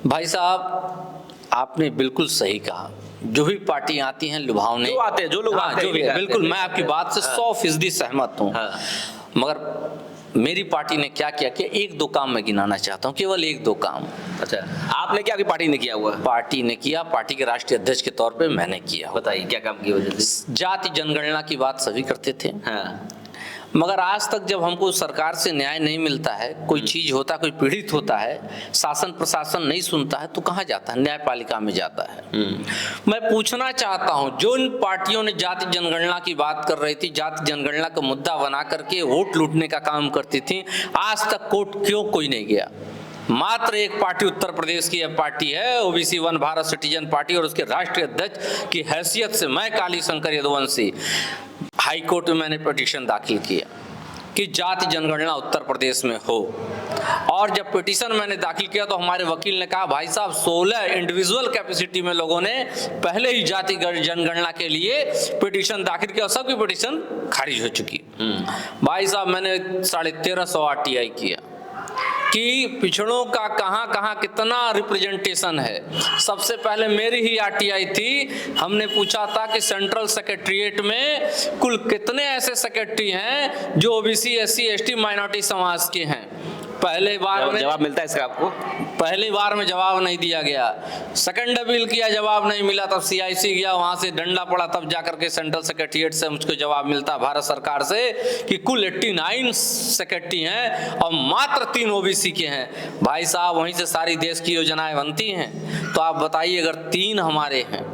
भाई साहब, आपने बिल्कुल सही कहा। जो भी पार्टी आती हैं लुभावने जो आते हैं, जो लोग आते हैं, जो भी बिल्कुल मैं आपकी बात से 100% सहमत हूँ। मगर मेरी पार्टी ने क्या किया कि एक दो काम मैं गिनाना चाहता हूँ, केवल एक दो काम। अच्छा, आपने क्या, आपकी पार्टी ने किया हुआ? पार्टी ने किया, पार्टी के राष्ट्रीय अध्यक्ष के तौर पे मैंने किया। बताइए क्या काम की वजह से? जाति जनगणना की बात सभी करते थे, हाँ। मगर आज तक जब हमको सरकार से न्याय नहीं मिलता है, कोई चीज होता है, कोई पीड़ित होता है, शासन प्रशासन नहीं सुनता है, तो कहाँ जाता है? न्यायपालिका में जाता है। मैं पूछना चाहता हूँ, जो इन पार्टियों ने जाति जनगणना की बात कर रही थी, जाति जनगणना का मुद्दा बना करके वोट लूटने का काम करती थी, आज तक कोर्ट क्यों कोई नहीं गया? मात्र एक पार्टी उत्तर प्रदेश की पार्टी है, OBC one Bharat citizen party, और उसके राष्ट्रीय अध्यक्ष की हैसियत से मैं काली शंकर यदुवंशी हाई कोर्ट में मैंने पिटीशन दाखिल किया कि जाति जनगणना उत्तर प्रदेश में हो। और जब पिटीशन मैंने दाखिल किया तो हमारे वकील ने कहा, भाई साहब 16 इंडिविजुअल कैपेसिटी में लोगों ने पहले ही जाति जनगणना के लिए पिटीशन दाखिल किया और सबकी पिटीशन खारिज हो चुकी। भाई साहब, मैंने 1350 RTI किया कि पिछड़ों का कहाँ कहाँ कितना रिप्रेजेंटेशन है। सबसे पहले मेरी ही RTI थी, हमने पूछा था कि सेंट्रल सेक्रेटरीट में कुल कितने ऐसे सेक्रेटरी हैं जो ओबीसी SC ST माइनॉरिटी समाज के हैं। पहले बार में जवाब मिलता है इसका आपको? पहली बार में जवाब नहीं दिया गया, सेकंड अपील किया, जवाब नहीं मिला, तब CIC गया, वहां से डंडा पड़ा, तब जाकर के सेंट्रल सेक्रेटरीट से मुझको जवाब मिलता भारत सरकार से कि कुल 89 सेक्रेटरी हैं और मात्र 3 OBC के हैं। भाई साहब, वहीं से सारी देश की योजनाएं बनती हैं। तो आप बताइए, अगर 3 हमारे हैं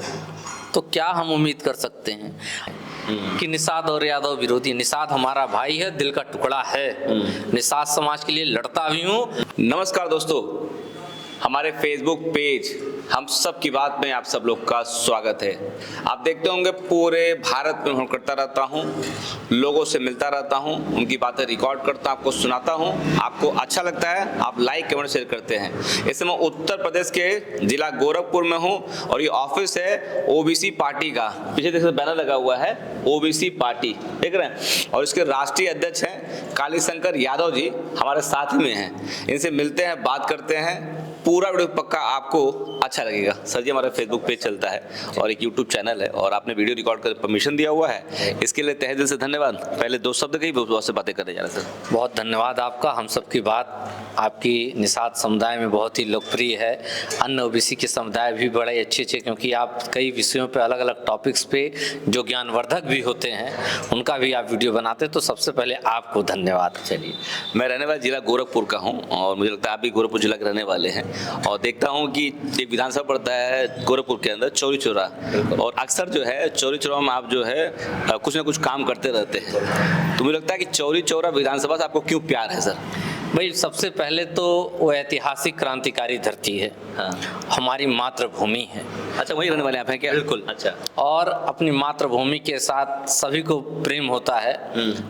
तो क्या हम उम्मीद कर सकते हैं कि निषाद और यादव विरोधी? निषाद हमारा भाई है, दिल का टुकड़ा है, निषाद समाज के लिए लड़ता भी हूँ। नमस्कार दोस्तों, हमारे फेसबुक पेज हम सब की बात में आप सब लोग का स्वागत है। आप देखते होंगे पूरे भारत में करता रहता हूँ, लोगों से मिलता रहता हूँ, उनकी बातें रिकॉर्ड करता हूँ, आपको सुनाता हूँ। आपको अच्छा लगता है, आप लाइक कमेंट शेयर करते हैं। इस समय उत्तर प्रदेश के जिला गोरखपुर में हूँ और ये ऑफिस है ओबीसी पार्टी का। पीछे देखिए बैनर लगा हुआ है, ओबीसी पार्टी, देख रहे हैं। और इसके राष्ट्रीय अध्यक्ष हैं काली शंकर यादव जी, हमारे साथ में हैं। इनसे मिलते हैं, बात करते हैं। पूरा वीडियो पक्का आपको अच्छा लगेगा। सर जी, हमारा फेसबुक पेज चलता है और एक यूट्यूब चैनल है और आपने वीडियो रिकॉर्ड कर परमिशन दिया हुआ है, इसके लिए तहे दिल से धन्यवाद। पहले 2 शब्द कही, बहुत से बातें करने जा रहे हैं सर। बहुत धन्यवाद आपका। हम सब की बात आपकी निषाद समुदाय में बहुत ही लोकप्रिय है, अन्य ओबीसी के समुदाय भी बड़े अच्छे, क्योंकि आप कई विषयों पे अलग अलग टॉपिक्स पे जो ज्ञानवर्धक भी होते हैं उनका भी आप वीडियो बनाते हैं, तो सबसे पहले आपको धन्यवाद। चलिए, मैं रहने वाला जिला गोरखपुर का हूँ और मुझे लगता है आप भी गोरखपुर जिला के रहने वाले हैं। और देखता हूँ कि एक विधानसभा पड़ता है गोरखपुर के अंदर, चौरी चौरा, और अक्सर जो है चौरी चौरा में आप जो है कुछ ना कुछ काम करते रहते हैं। तो मुझे लगता है कि चौरी चौरा विधानसभा से आपको क्यों प्यार है सर? भाई, सबसे पहले तो वो ऐतिहासिक क्रांतिकारी धरती है। हाँ। हमारी मातृभूमि है। अच्छा, वही रहने वाले आप हैं क्या? बिल्कुल। अच्छा। और अपनी मातृभूमि के साथ सभी को प्रेम होता है।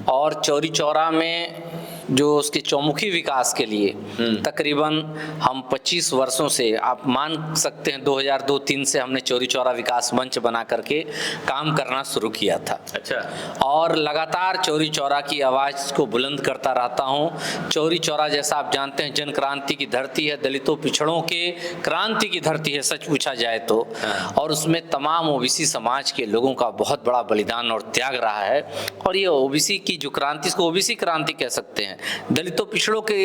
और चौरी चौरा में जो उसके चौमुखी विकास के लिए तकरीबन हम 25 वर्षों से, आप मान सकते हैं 2002-03 से हमने चौरी चौरा विकास मंच बना करके काम करना शुरू किया था। अच्छा। और लगातार चौरी चौरा की आवाज़ को बुलंद करता रहता हूँ। चौरी चौरा, जैसा आप जानते हैं, जन क्रांति की धरती है, दलितों पिछड़ों के क्रांति की धरती है, सच पूछा जाए तो। और उसमें तमाम ओबीसी समाज के लोगों का बहुत बड़ा बलिदान और त्याग रहा है। और ये ओबीसी की जो क्रांति, इसको ओबीसी क्रांति कह सकते हैं, दलितों पिछड़ों के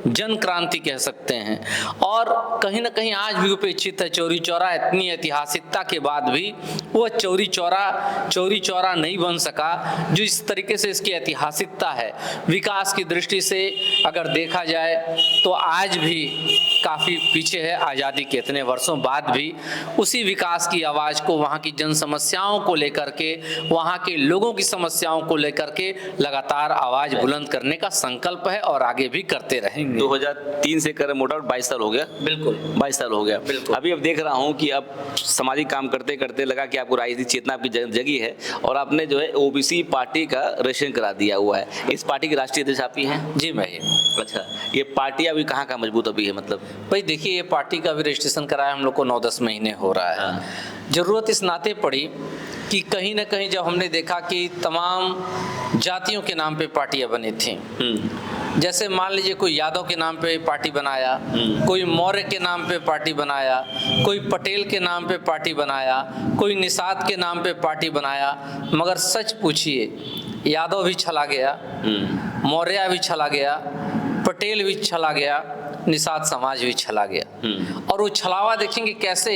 जन क्रांति कह सकते हैं। और कहीं ना कहीं आज भी उपेक्षित है चौरी चौरा। इतनी ऐतिहासिकता के बाद भी वो चौरी चौरा नहीं बन सका। जो इस तरीके से इसकी ऐतिहासिकता है, विकास की दृष्टि से अगर देखा जाए तो आज भी काफ़ी पीछे है। आज़ादी के इतने वर्षों बाद भी उसी विकास की आवाज़ को, वहाँ की जन समस्याओं को लेकर के, वहाँ के लोगों की समस्याओं को लेकर के लगातार आवाज़ बुलंद करने का संकल्प है और आगे भी करते रहेंगे। 2003 से कर मोटा 22 साल हो गया। बिल्कुल, 22 साल हो गया। बिल्कुल। अभी अब देख रहा हूँ कि अब सामाजिक काम करते करते लगा कि आपको राजनीतिक चेतना आपकी जगी है और आपने जो है ओबीसी पार्टी का रजिस्ट्रेशन करा दिया हुआ है। इस पार्टी के राष्ट्रीय अध्यक्ष आप ही हैं? जी, मैं ही। अच्छा, ये पार्टी अभी कहाँ मजबूत अभी है? मतलब भाई देखिए, ये पार्टी का भी रजिस्ट्रेशन कराया हम लोग को 9-10 महीने हो रहा है। हाँ। जरूरत इस नाते पड़ी कि कहीं ना कहीं जब हमने देखा कि तमाम जातियों के नाम पे पार्टियां बनी थी, जैसे मान लीजिए कोई यादव के नाम पे पार्टी बनाया, कोई मौर्य के नाम पे पार्टी बनाया, कोई पटेल के नाम पे पार्टी बनाया, कोई निषाद के नाम पे पार्टी बनाया, मगर सच पूछिए यादव भी चला गया, मौर्य भी चला गया, पटेल भी चला गया, निषाद समाज भी चला गया। और वो छलावा देखेंगे कैसे,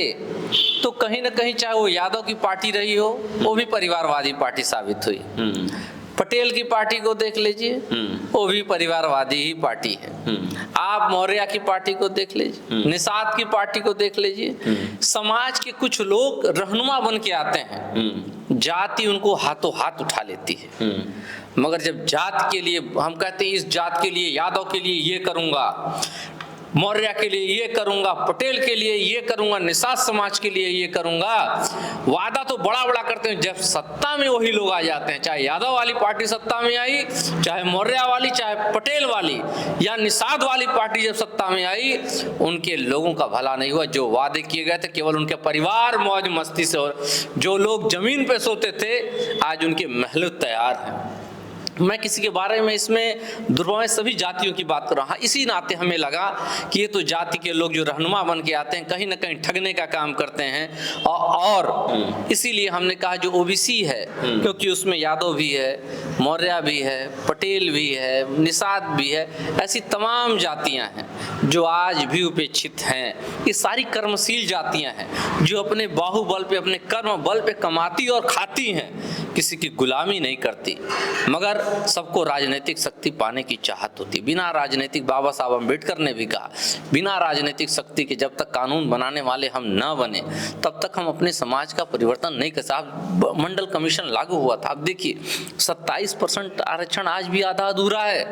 तो कहीं ना कहीं चाहे वो यादव की पार्टी रही हो, वो भी परिवारवादी पार्टी साबित हुई। पटेल की पार्टी को देख लीजिए, वो भी परिवारवादी ही पार्टी है। आप मौर्य की पार्टी को देख लीजिए, निषाद की पार्टी को देख लीजिए। समाज के कुछ लोग रहनुमा बन के आते हैं, जाति उनको हाथों हाथ उठा लेती है। मगर जब जात के लिए हम कहते हैं इस जात के लिए, यादव के लिए ये करूंगा, मौर्य के लिए ये करूंगा, पटेल के लिए ये करूंगा, निषाद समाज के लिए ये करूंगा, वादा तो बड़ा बड़ा करते हैं। जब सत्ता में वही लोग आ जाते हैं, चाहे यादव वाली पार्टी सत्ता में आई, चाहे मौर्य वाली, चाहे पटेल वाली या निषाद वाली पार्टी जब सत्ता में आई, उनके लोगों का भला नहीं हुआ। जो वादे किए गए थे केवल उनके परिवार मौज मस्ती से, और जो लोग जमीन पे सोते थे आज उनके महल तैयार हैं। मैं किसी के बारे में इसमें दुर्भाव सभी जातियों की बात कर रहा हूँ। इसी नाते हमें लगा कि ये तो जाति के लोग जो रहनुमा बन के आते हैं कहीं ना कहीं ठगने का काम करते हैं, और इसीलिए हमने कहा जो ओबीसी है, क्योंकि उसमें यादव भी है, मौर्य भी है, पटेल भी है, निषाद भी है, ऐसी तमाम जातियां हैं जो आज भी उपेक्षित हैं। ये सारी कर्मशील जातियां हैं जो अपने बाहुबल पे, अपने कर्म बल पे कमाती और खाती हैं, किसी की गुलामी नहीं करती। मगर सबको राजनीतिक शक्ति पाने की चाहत होती। बिना राजनीतिक, बाबा साहब अम्बेडकर ने भी कहा, बिना राजनीतिक शक्ति के जब तक कानून बनाने वाले हम न बने तब तक हम अपने समाज का परिवर्तन नहीं कर सकते। मंडल कमीशन लागू हुआ था, अब देखिए 27% आरक्षण आज भी आधा अधूरा है।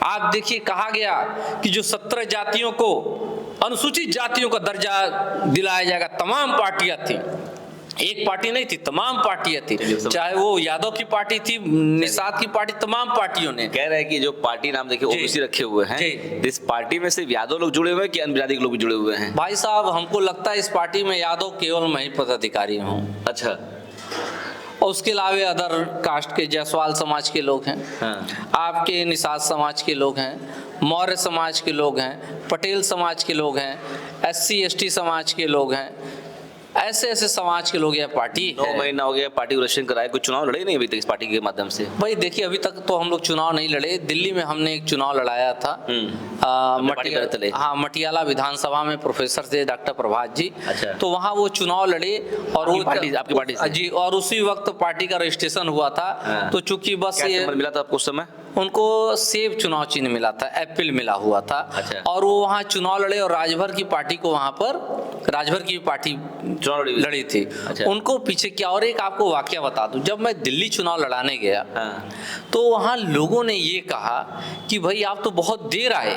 आप देखिए कहा गया कि जो 17 जातियों को, अनुसूचित जातियों का दर्जा दिलाया जाएगा, तमाम पार्टियां थी, एक पार्टी नहीं थी, तमाम पार्टियां थी, चाहे वो यादव की पार्टी थी, निषाद की पार्टी, तमाम पार्टियों ने। कह रहे हैं कि जो पार्टी नाम देखिए ओबीसी रखे हुए हैं, इस पार्टी में सिर्फ यादव लोग जुड़े हुए हैं कि अन्य जाति के लोग भी जुड़े हुए हैं? भाई साहब हमको लगता है इस पार्टी में यादव केवल मैं ही पदाधिकारी हूँ। अच्छा। और उसके अलावा अदर कास्ट के जायसवाल समाज के लोग हैं, आपके निषाद समाज के लोग हैं, मौर्य समाज के लोग हैं, पटेल समाज के लोग हैं, SC ST समाज के लोग हैं, ऐसे ऐसे समाज के लोग यह पार्टी 9 महीना हो गया पार्टी को रजिस्ट्रेशन कराए, कोई चुनाव लड़े नहीं अभी तक इस पार्टी के माध्यम से? भाई देखिए अभी तक तो हम लोग चुनाव नहीं लड़े। दिल्ली में हमने एक चुनाव लड़ाया था, मटियाला विधानसभा में प्रोफेसर थे डॉक्टर प्रभात जी। अच्छा। तो वहाँ वो चुनाव लड़े और आपकी पार्टी से? जी, और उसी वक्त पार्टी का रजिस्ट्रेशन हुआ था। तो चूंकि बस ये मिला था आपको उस समय? उनको सेब चुनाव चिन्ह मिला था, एप्पल मिला हुआ था। अच्छा। और वो वहाँ चुनाव लड़े और राजभर की पार्टी को, वहाँ पर राजभर की पार्टी चुनाव लड़ी थी। अच्छा। उनको पीछे क्या, और एक आपको वाकया बता दूं, जब मैं दिल्ली चुनाव लड़ाने गया तो वहाँ लोगों ने ये कहा कि भाई आप तो बहुत देर आए,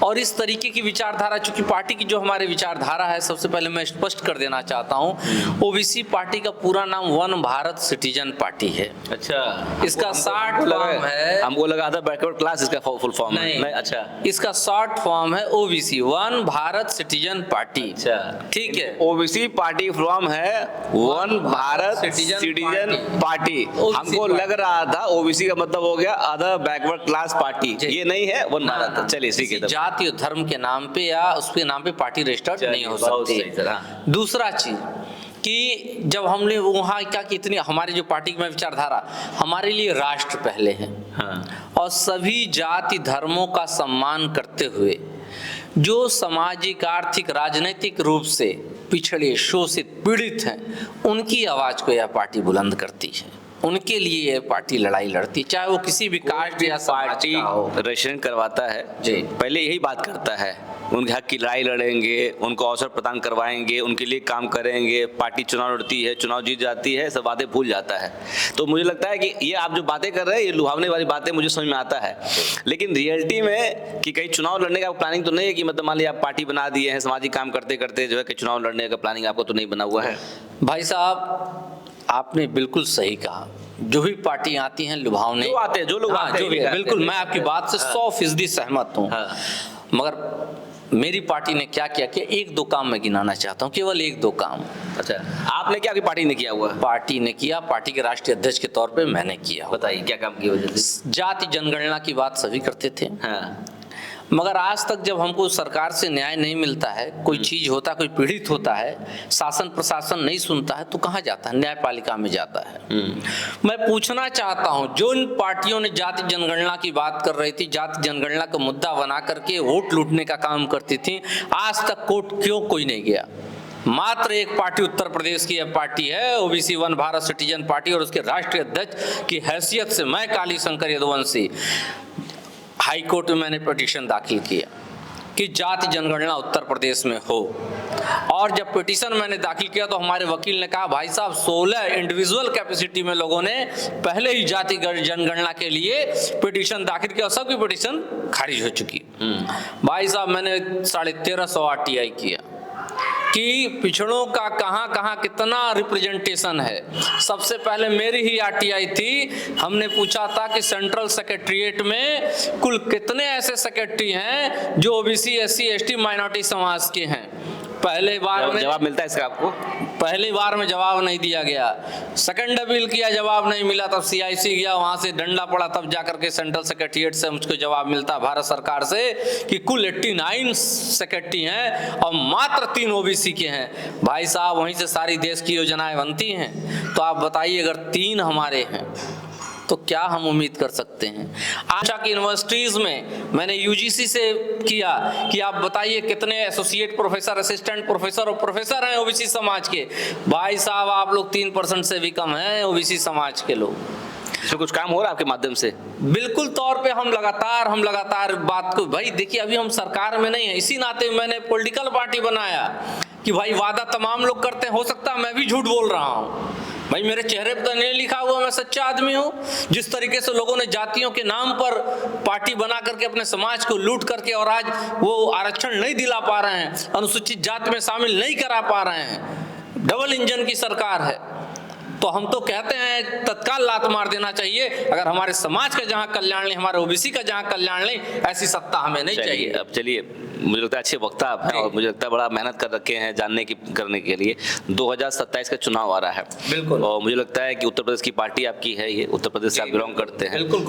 और इस तरीके की विचारधारा, चूंकि पार्टी की जो हमारे विचारधारा है, सबसे पहले मैं स्पष्ट कर देना चाहता हूँ, ओबीसी पार्टी का पूरा नाम वन भारत सिटीजन पार्टी है। अच्छा। इसका शॉर्ट फॉर्म है, हमको लगा था बैकवर्ड क्लास इसका फुल फॉर्म है। नहीं। अच्छा। इसका शॉर्ट फॉर्म है OBC, one Bharat citizen party. अच्छा, ठीक है। ओबीसी पार्टी फॉर्म है वन भारत सिटीजन पार्टी। हमको लग रहा था ओबीसी का मतलब हो गया अदर बैकवर्ड क्लास पार्टी, ये नहीं है वन भारत। चलिए ठीक है। जाति और धर्म के नाम पे या उसके नाम पे पार्टी रजिस्टर्ड नहीं हो सकती। दूसरा चीज कि जब हमने वहाँ क्या कि इतनी हमारी जो पार्टी में विचारधारा, हमारे लिए राष्ट्र पहले है, और सभी जाति धर्मों का सम्मान करते हुए जो सामाजिक, आर्थिक, राजनीतिक रूप से पिछड़े, शोषित, पीड़ित हैं, उनकी आवाज को यह पार्टी बुलंद करती है। उनके लिए यह पार्टी लड़ाई लड़ती, चाहे वो किसी भी कास्ट या पार्टी रजिस्ट्रेशन करवाता है जी, पहले यही बात करता है उनके हक की लड़ाई लड़ेंगे, उनको अवसर प्रदान करवाएंगे, उनके लिए काम करेंगे। पार्टी चुनाव लड़ती है, चुनाव जीत जाती है, सब बातें भूल जाता है। तो मुझे लगता है कि ये आप जो बातें कर रहे हैं, ये लुभावने वाली बातें मुझे समझ में आता है, लेकिन रियलिटी में कि कहीं चुनाव लड़ने का प्लानिंग तो नहीं है कि मतलब मान लीजिए आप पार्टी बना दिए हैं, सामाजिक काम करते करते जो है कि चुनाव लड़ने का प्लानिंग आपको तो नहीं बना हुआ है? भाई साहब आपने बिल्कुल सही कहा, जो भी पार्टी आती हैं लुभावने जो आते हैं, जो लोग आते हैं, बिल्कुल मैं आपकी बात से 100% सहमत हूँ। मगर मेरी पार्टी ने क्या किया कि 1-2 काम मैं गिनाना चाहता हूँ, केवल 1-2 काम। अच्छा, आपने क्या, आपकी पार्टी ने किया हुआ है? पार्टी ने किया, पार्टी के राष्ट्रीय अध्यक्ष के तौर पे मैंने किया। बताइए क्या काम की वजह से? जाति जनगणना की बात सभी करते थे, हाँ। मगर आज तक जब हमको सरकार से न्याय नहीं मिलता है, कोई चीज होता, कोई पीड़ित होता है, शासन प्रशासन नहीं सुनता है, तो कहाँ जाता है? न्यायपालिका में जाता है। मैं पूछना चाहता हूं, जो इन पार्टियों ने जाति जनगणना की बात कर रही थी, जाति जनगणना का मुद्दा बना करके वोट लूटने का काम करती थी, आज तक कोर्ट क्यों कोई नहीं गया? मात्र एक पार्टी उत्तर प्रदेश की पार्टी है, OBC one Bharat citizen party, और उसके राष्ट्रीय अध्यक्ष की हैसियत से मैं काली शंकर यदुवंशी हाई कोर्ट में मैंने पिटीशन दाखिल किया कि जाति जनगणना उत्तर प्रदेश में हो। और जब पिटीशन मैंने दाखिल किया तो हमारे वकील ने कहा, भाई साहब 16 इंडिविजुअल कैपेसिटी में लोगों ने पहले ही जाति जनगणना के लिए पिटीशन दाखिल किया और सबकी पिटीशन खारिज हो चुकी। भाई साहब मैंने 1350 RTI किया कि पिछड़ों का कहाँ कहाँ कितना रिप्रेजेंटेशन है। सबसे पहले मेरी ही RTI थी, हमने पूछा था कि सेंट्रल सेक्रेटरीट में कुल कितने ऐसे सेक्रेटरी हैं जो ओबीसी SC ST माइनॉरिटी समाज के हैं। पहले बार में जवाब मिलता है इसका आपको? पहली बार में जवाब नहीं दिया गया, सेकंड अपील किया, जवाब नहीं मिला, तब CIC गया, वहां से डंडा पड़ा, तब जाकर के सेंट्रल सेक्रेटरीट से मुझको जवाब मिलता भारत सरकार से कि कुल 89 सेक्रेटरी हैं और मात्र 3 ओबीसी के हैं। भाई साहब वहीं से सारी देश की योजनाएं बनती हैं, तो आप बताइए अगर 3 हमारे हैं तो क्या हम उम्मीद कर सकते हैं? आशा की यूनिवर्सिटीज में मैंने UGC से किया कि आप बताइए कितने एसोसिएट प्रोफेसर, असिस्टेंट प्रोफेसर और प्रोफेसर हैं ओबीसी समाज के। भाई साहब आप लोग 3% से भी कम हैं ओबीसी समाज के लोग। इसमें कुछ काम हो रहा है आपके माध्यम से? बिल्कुल तौर पे हम लगातार बात को, भाई देखिए अभी हम सरकार में नहीं है, इसी नाते मैंने पॉलिटिकल पार्टी बनाया कि भाई वादा तमाम लोग करते हैं, हो सकता है मैं भी झूठ बोल रहा हूँ, भाई मेरे चेहरे पर तो नहीं लिखा हुआ मैं सच्चा आदमी हूँ। जिस तरीके से लोगों ने जातियों के नाम पर पार्टी बना करके अपने समाज को लूट करके और आज वो आरक्षण नहीं दिला पा रहे हैं, अनुसूचित जाति में शामिल नहीं करा पा रहे हैं, डबल इंजन की सरकार है, तो हम तो कहते हैं तत्काल लात मार देना चाहिए। अगर हमारे समाज का जहां कल्याण नहीं, हमारे ओबीसी का जहां कल्याण नहीं, ऐसी सत्ता हमें नहीं चाहिए। अब चलिए, मुझे लगता है अच्छे वक्ता आप हैं और मुझे लगता है बड़ा मेहनत कर रखे हैं जानने की करने के लिए। 2027 का चुनाव आ रहा है, बिल्कुल, और मुझे लगता है कि उत्तर प्रदेश की पार्टी आपकी है, ये उत्तर प्रदेश से आप बिलोंग करते हैं। बिल्कुल,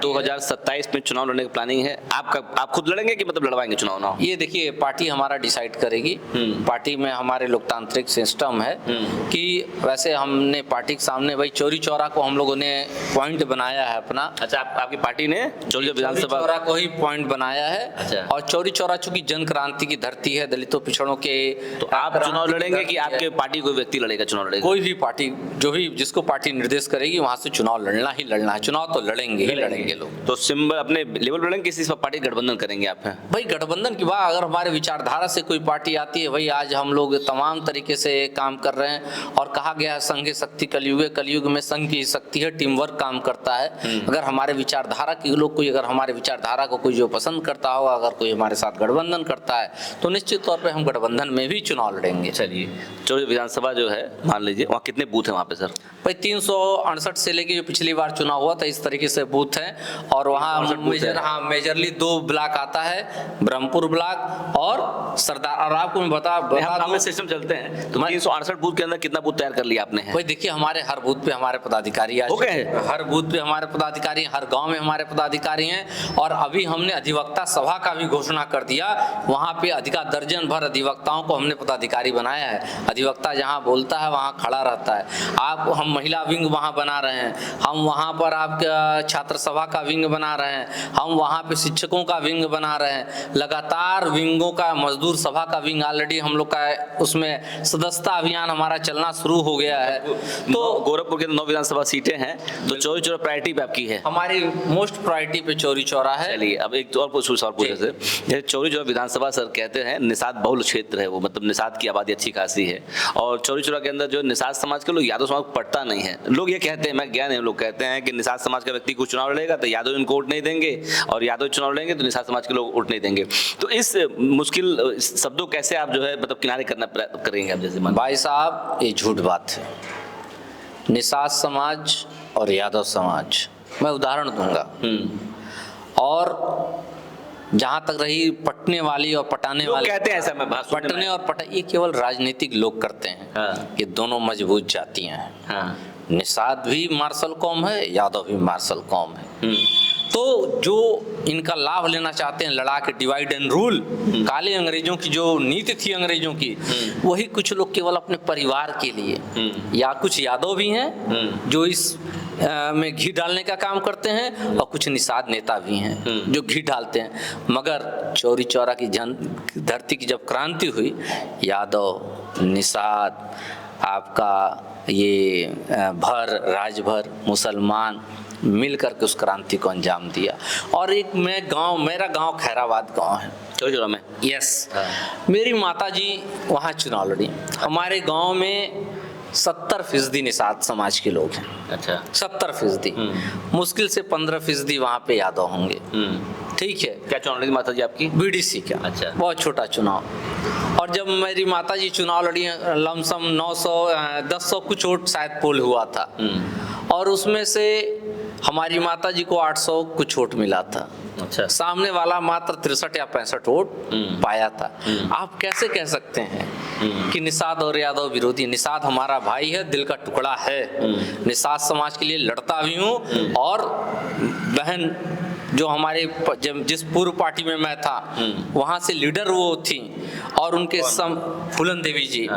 2027 में चुनाव लड़ने की प्लानिंग है आपका? आप खुद लड़ेंगे कि मतलब लड़वाएंगे चुनाव ना? ये देखिए पार्टी हमारा डिसाइड करेगी। पार्टी में हमारे लोकतांत्रिक सिस्टम है कि वैसे हमने पार्टी के सामने भाई चौरी चौरा को हम लोगों ने पॉइंट बनाया है अपना। अच्छा, आपकी पार्टी ने चौरी विधानसभा चौरा को ही पॉइंट बनाया है। अच्छा। और चौरी चौरा चूंकि जन क्रांति की धरती है, दलितों पिछड़ों के, तो आप चुनाव लड़ेंगे कि आपके पार्टी कोई व्यक्ति लड़ेगा चुनाव? लड़ेगा कोई भी पार्टी, जो भी जिसको पार्टी निर्देश करेगी वहां से चुनाव लड़ना ही लड़ना है। चुनाव तो लड़ेंगे ही लड़ेंगे लोग। तो सिंबल अपने लेवल पर लड़ेंगे, किसी पार्टी गठबंधन करेंगे आप? भाई गठबंधन की बात, अगर हमारे विचारधारा से कोई पार्टी आती है, भाई आज हम लोग तमाम तरीके से काम कर रहे हैं और कहा गया है संघ शक्ति कलयुग, कलयुग में संघ की शक्ति है, टीम वर्क काम करता है। अगर हमारे विचारधारा के लोग कोई, अगर हमारे विचारधारा को कोई जो पसंद करता होगा, अगर कोई हमारे साथ गठबंधन करता है तो निश्चित तौर पे हम गठबंधन में भी चुनाव लड़ेंगे। चलिए, चौरी विधानसभा जो है मान लीजिए, वहाँ कितने बूथ हैं वहाँ पे सर? भाई 368 से लेके जो पिछली बार चुनाव हुआ था इस तरीके से बूथ हैं, और वहाँ मेजरली 2 ब्लॉक आता है, ब्रह्मपुर ब्लॉक और सरदार। और आपको मैं बता सिस्टम चलते हैं तो 368 बूथ के अंदर कितना बूथ तैयार कर लिया आपने? भाई देखिए हमारे हर बूथ पे हमारे पदाधिकारी आ चुके हैं, हर बूथ पे हमारे पदाधिकारी, हर गांव में हमारे पदाधिकारी हैं। और अभी हमने अधिवक्ता सभा का भी घोषणा कर दिया, वहां पे दर्जन भर अधिवक्ताओं को हमने पदाधिकारी बनाया है। अधिवक्ता जहां बोलता है वहां खड़ा रहता है। आप हम महिला विंग वहां बना रहे हैं, हम वहां पर आपके छात्र सभा का विंग बना रहे हैं, हम वहां पे शिक्षकों का विंग बना रहे हैं, लगातार विंगों का, मजदूर सभा का विंग ऑलरेडी हम लोग का उसमें सदस्यता अभियान हमारा चलना शुरू हो गया है। तो गोरखपुर के 9 विधानसभा सीटें हैं, तो चौरी चौरा प्रायोरिटी पे आपकी है? हमारी मोस्ट प्रायोरिटी पे चौरी चौरा है। चलिए, अब एक और सवाल पूछे से, जैसे चौरी चौरा विधानसभा सर कहते हैं निषाद बहुल क्षेत्र है वो, मतलब निषाद की आबादी अच्छी खासी है, और चौरी चौरा के अंदर जो निषाद समाज के लोग, यादव समाज पड़ता नहीं है। लोग ये कहते हैं, मैं ज्ञान है, लोग कहते हैं कि निषाद समाज का व्यक्ति कुछ चुनाव लड़ेगा तो यादव इनको वोट नहीं देंगे, और यादव चुनाव लड़ेंगे तो निषाद समाज के लोग वोट नहीं देंगे। तो इस मुश्किल शब्दों कैसे आप जो है मतलब किनारे करना करेंगे आप? जैसे भाई साहब ये झूठ बात है, निषाद समाज और यादव समाज, मैं उदाहरण दूंगा। और जहां तक रही पटने वाली और पटाने लोग वाली, कहते हैं ऐसा, मैं बात सुनने में पटने और पटा, ये केवल राजनीतिक लोग करते हैं। हाँ। ये दोनों मजबूत जातियां हैं। हाँ। निषाद भी मार्शल कौम है, यादव भी मार्शल कौम है। तो जो इनका लाभ लेना चाहते हैं, लड़ा के डिवाइड एंड रूल, काले अंग्रेजों की जो नीति थी अंग्रेजों की, वही कुछ लोग केवल अपने परिवार के लिए, या कुछ यादव भी हैं जो इस में घी डालने का काम करते हैं, और कुछ निषाद नेता भी हैं जो घी डालते हैं। मगर चौरी चौरा की धरती की जब क्रांति हुई, यादव, निषाद, आपका ये भर, राजभर, मुसलमान मिल करके उस क्रांति को अंजाम दिया। और एक मेरा गांव खैराबाद गांव है, चौरा में। यस। मेरी माताजी वहाँ चुनाव लड़ी। हमारे गांव में 70% निषाद समाज के लोग हैं। अच्छा। 70%। मुश्किल से 15% वहाँ पे यादव होंगे। ठीक है। क्या चुनाव लड़ी माता जी आपकी? बीडीसी का। अच्छा। बहुत छोटा चुनाव। और जब मेरी माताजी चुनाव लड़ी, लमसम 900-1000 कुछ वोट शायद पोल हुआ था, और उसमें से हमारी माताजी को 800 कुछ वोट मिला था। अच्छा। सामने वाला मात्र 63 या 65 वोट पाया था। आप कैसे कह सकते हैं कि निषाद और यादव विरोधी? निषाद हमारा भाई है, दिल का टुकड़ा है। निषाद समाज के लिए लड़ता भी हूँ। और बहन जो हमारे जिस पूर्व पार्टी में मैं था, वहाँ से लीडर वो थी, और उनके फूलन देवी जी,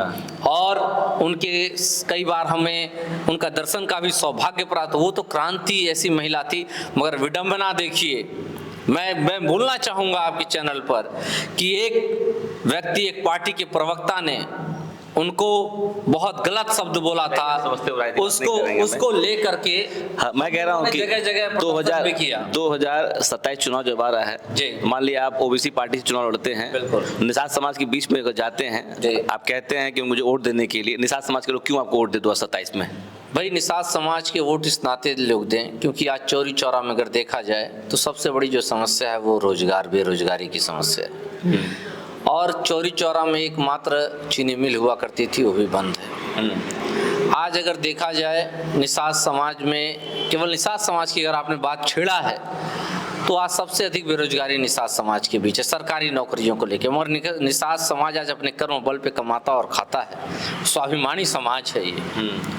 और उनके कई बार हमें उनका दर्शन का भी सौभाग्य प्राप्त। वो तो क्रांति ऐसी महिला थी। मगर विडंबना देखिए, मैं बोलना चाहूँगा आपके चैनल पर कि एक व्यक्ति, एक पार्टी के प्रवक्ता ने उनको बहुत गलत शब्द बोला था, उसको लेकर के। हाँ, मैं कह रहा हूँ कि जगह जगह 2027 चुनाव जब आ रहा है, मान लिया आप ओबीसी पार्टी से चुनाव लड़ते हैं, निषाद समाज के बीच में जाते हैं, आप कहते हैं कि मुझे वोट देने के लिए, निषाद समाज के लोग क्यों आपको वोट दे 2027 में? भाई, निषाद समाज के वोट इस नाते लोग दें क्योंकि आज चौरी चौरा में अगर देखा जाए तो सबसे बड़ी जो समस्या है वो रोजगार, बेरोजगारी की समस्या है। और चौरी चौरा में एकमात्र चीनी मिल हुआ करती थी, वो भी बंद है। आज अगर देखा जाए निषाद समाज में, केवल निषाद समाज की अगर आपने बात छेड़ा है, तो आज सबसे अधिक बेरोजगारी निषाद समाज के बीच है, सरकारी नौकरियों को लेकर। मगर निषाद समाज आज अपने कर्म बल पे कमाता और खाता है। स्वाभिमानी समाज है ये,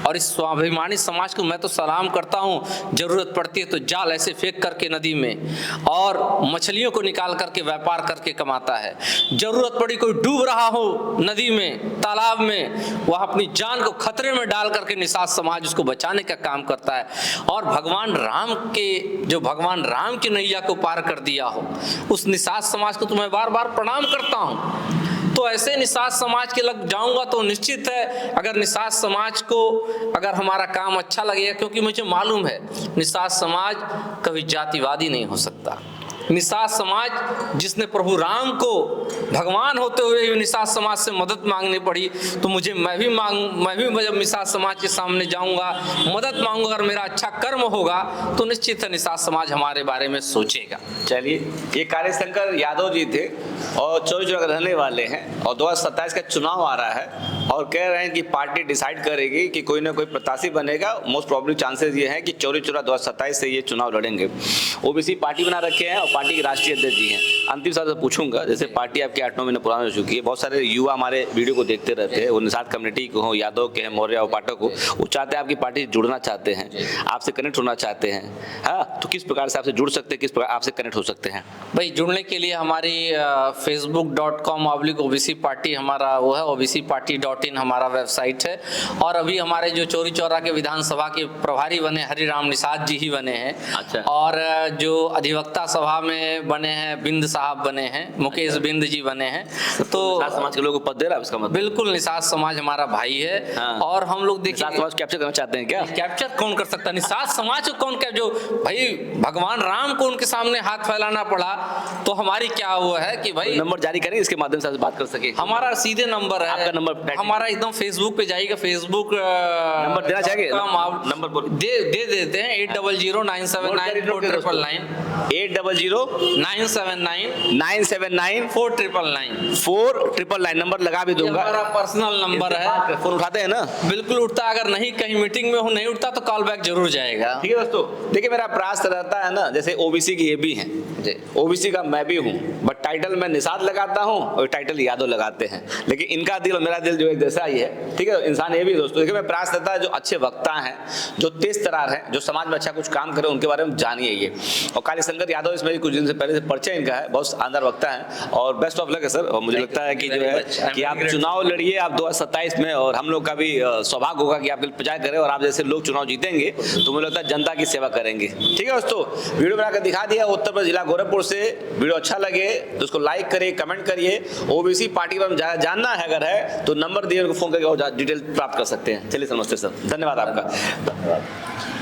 और इस स्वाभिमानी समाज को मैं तो सलाम करता हूँ। जरूरत पड़ती है तो जाल ऐसे फेंक करके नदी में, और मछलियों को निकाल करके व्यापार करके कमाता है। जरूरत पड़ी कोई डूब रहा हो नदी में, तालाब में, वह अपनी जान को खतरे में डाल करके निषाद समाज उसको बचाने का काम करता है। और भगवान राम की नैया को पार कर दिया हो, उस निषाद समाज को तो मैं बार बार प्रणाम करता हूं। तो ऐसे निषाद समाज के लग जाऊंगा तो निश्चित है, अगर निषाद समाज को अगर हमारा काम अच्छा लगेगा, क्योंकि मुझे मालूम है निषाद समाज कभी जातिवादी नहीं हो सकता। निषाद समाज जिसने प्रभु राम को भगवान होते हुए निषाद समाज से मदद मांगनी पड़ी, तो मैं भी जब निषाद समाज के सामने जाऊंगा, मदद मांगूंगा, अगर मेरा अच्छा कर्म होगा तो निश्चित है निषाद समाज हमारे बारे में सोचेगा। चलिए, ये कार्यशंकर यादव जी थे और चौरी चौरा के रहने वाले हैं, और 2027 का चुनाव आ रहा है, और कह रहे हैं कि पार्टी डिसाइड करेगी कि कोई ना कोई प्रत्याशी बनेगा। मोस्ट प्रॉब्ली चांसेस ये हैं कि चौरी चौरा 2027 से ये चुनाव लड़ेंगे। ओबीसी पार्टी बना रखे हैं और पार्टी के राष्ट्रीय अध्यक्ष जी हैं। अंतिम सवाल से पूछूंगा, जैसे पार्टी आपकी 8-9 महीने पुरानी हो चुकी है, बहुत सारे युवा हमारे वीडियो को देखते रहते हैं, वो निषाद कम्युनिटी को हो, यादव के हैं, मौर्य और पाठक को, वो चाहते हैं आपकी पार्टी जुड़ना चाहते हैं, आपसे कनेक्ट होना चाहते हैं। हाँ, तो किस प्रकार से आपसे जुड़ सकते हैं, किस प्रकार आपसे कनेक्ट हो सकते हैं? भाई, जुड़ने के लिए हमारी facebook.com/OBC पार्टी हमारा वो है, obcparty.in हमारा वेबसाइट है। और अभी हमारे जो चौरी चौरा के विधानसभा के प्रभारी बने हरिराम निषाद जी ही बने हैं। अच्छा। और जो अधिवक्ता सभा में बने हैं बिंद साहब बने हैं, मुकेश बिंद जी बने हैं। तो निषाद समाज के लोगों को पद दे रहा है, इसका मतलब? बिल्कुल, निषाद समाज हमारा भाई है। हाँ। और हम लोग देखिए, निषाद समाज कैप्चर करना चाहते हैं क्या? कैप्चर कौन कर सकता है? निषाद समाज को कौन जो भाई भगवान राम को उनके सामने हाथ फैलाना पड़ा, तो हमारी क्या वो है कि भाई नंबर जारी करें, इसके माध्यम से बात कर सके। हमारा सीधे नंबर है, आपका नंबर हमारा एकदम फेसबुक पे जाइएगा, फेसबुक नंबर देना चाहिए, नंबर दे देते हैं 8009794499 800979 499 नंबर लगा भी दूंगा। हमारा पर्सनल नंबर है। फोन उठाते हैं ना? बिल्कुल उठता, अगर नहीं कहीं मीटिंग में हो नहीं उठता तो कॉल बैक जरूर जाएगा। ठीक है दोस्तों, देखिए मेरा प्रयास रहता है ना, जैसे ओबीसी की ये भी हैं, ओबीसी का मैं भी हूँ, बट टाइटल मैं निषाद लगाता हूँ और टाइटल यादव लगाते हैं, लेकिन इनका दिल और मेरा दिल जो एक जैसा ही है। ठीक है, इंसान ये भी दोस्तों देखिए, मैं प्रयास करता है जो अच्छे वक्ता हैं, जो तेज तरार हैं, जो समाज में अच्छा कुछ काम करे, उनके बारे में जानिए ये। और काली शंकर यादव इसमें कुछ दिन से पहले से परिचय इनका है, बहुत शानदार वक्ता है और बेस्ट ऑफ लक है सर। और मुझे लगता है कि जो है कि आप चुनाव लड़िए आप 2027 में, और हम लोग का भी सौभाग्य होगा कि आपके लिए प्रचार करें और आप जैसे लोग चुनाव जीतेंगे तो मुझे लगता है जनता की सेवा करेंगे। ठीक है दोस्तों, वीडियो बनाकर दिखा दिया उत्तर प्रदेश जिला गोरखपुर से। वीडियो अच्छा लगे तो उसको लाइक करिए, कमेंट करिए। ओबीसी पार्टी पर जानना है अगर है तो नंबर दिए, उनको फोन करके डिटेल प्राप्त कर सकते हैं। चलिए, नमस्ते सर, धन्यवाद आपका।